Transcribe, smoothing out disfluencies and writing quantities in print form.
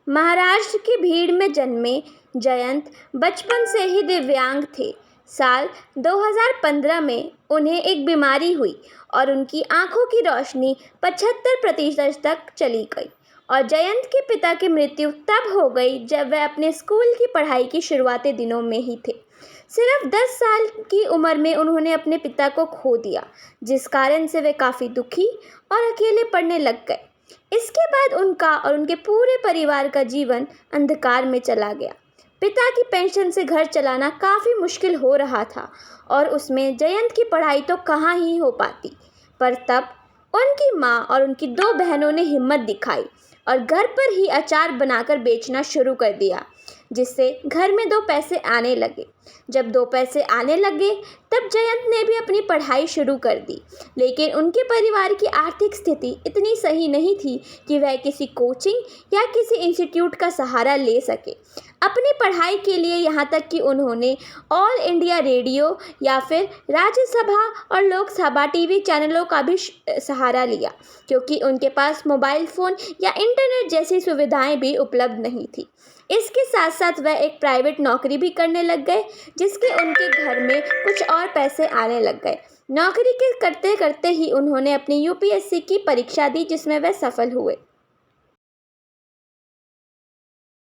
महाराष्ट्र की भीड़ में जन्मे जयंत बचपन से ही दिव्यांग थे। साल 2015 में उन्हें एक बीमारी हुई और उनकी आंखों की रोशनी 75% तक चली गई और जयंत के पिता की मृत्यु तब हो गई जब वह अपने स्कूल की पढ़ाई के शुरुआती दिनों में ही थे। सिर्फ 10 साल की उम्र में उन्होंने अपने पिता को खो दिया, जिस कारण से वे काफ़ी दुखी और अकेले पड़ने लग गए। इसके बाद उनका और उनके पूरे परिवार का जीवन अंधकार में चला गया। पिता की पेंशन से घर चलाना काफ़ी मुश्किल हो रहा था और उसमें जयंत की पढ़ाई तो कहाँ ही हो पाती। पर तब उनकी माँ और उनकी 2 बहनों ने हिम्मत दिखाई और घर पर ही अचार बनाकर बेचना शुरू कर दिया, जिससे घर में 2 पैसे आने लगे। जब 2 पैसे आने लगे तब जयंत ने भी अपनी पढ़ाई शुरू कर दी, लेकिन उनके परिवार की आर्थिक स्थिति इतनी सही नहीं थी कि वह किसी कोचिंग या किसी इंस्टीट्यूट का सहारा ले सके। अपनी पढ़ाई के लिए यहाँ तक कि उन्होंने ऑल इंडिया रेडियो या फिर राज्यसभा और लोकसभा टीवी चैनलों का भी सहारा लिया, क्योंकि उनके पास मोबाइल फ़ोन या इंटरनेट जैसी सुविधाएं भी उपलब्ध नहीं थी। इसके साथ साथ वह एक प्राइवेट नौकरी भी करने लग गए, जिसके उनके घर में कुछ और पैसे आने लग गए। नौकरी के करते करते ही उन्होंने अपनी यूपीएससी की परीक्षा दी, जिसमें वह सफल हुए।